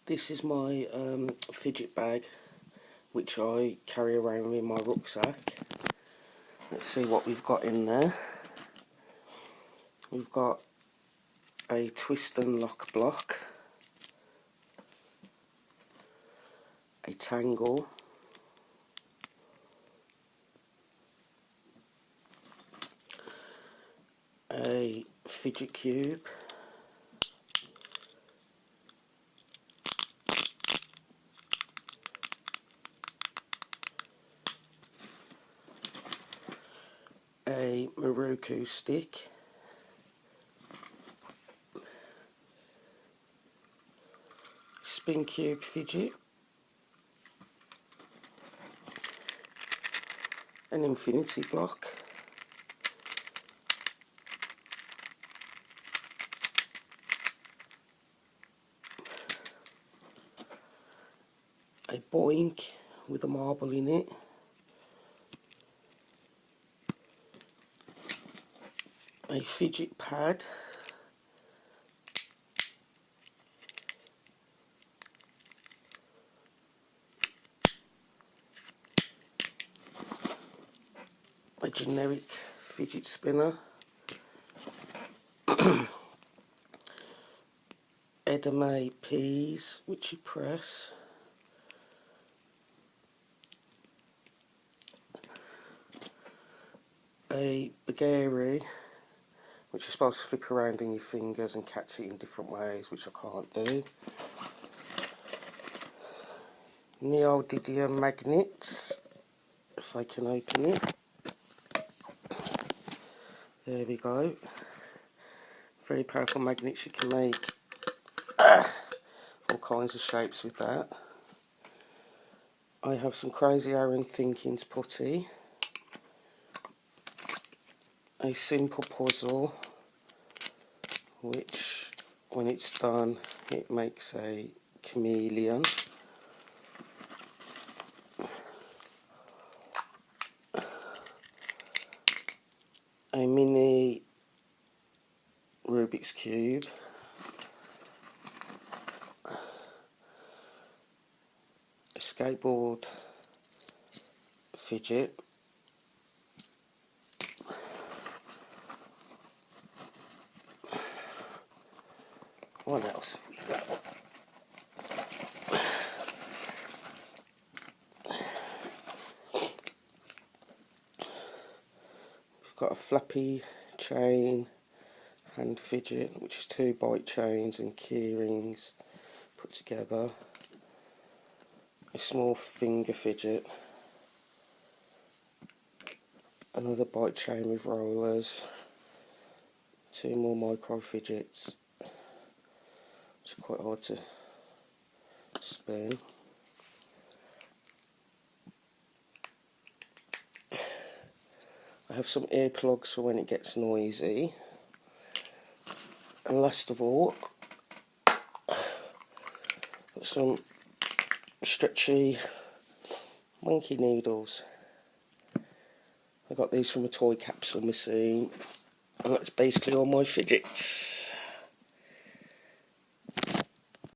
This is my fidget bag, which I carry around in my rucksack. Let's see what we've got in there. We've got a twist and lock block, a tangle, a fidget cube, a Maruku stick, spin cube fidget, an infinity block, a boink with a marble in it, a fidget pad, a generic fidget spinner, edamame peas which you press, a bageri which you're supposed to flip around in your fingers and catch it in different ways, which I can't do. Neodymium magnets, if I can open it. There we go. Very powerful magnets. You can make all kinds of shapes with that. I have some Crazy Aaron Thinking's putty, a simple puzzle which when it's done it makes a chameleon, a mini Rubik's Cube, a skateboard fidget, what else have we got? We've got a flappy chain hand fidget, which is 2 bite chains and key rings put together, a small finger fidget, another bite chain with rollers, 2 more micro fidgets. It's quite hard to spin. I have some earplugs for when it gets noisy. And last of all, got some stretchy monkey needles. I got these from a toy capsule machine, and that's basically all my fidgets.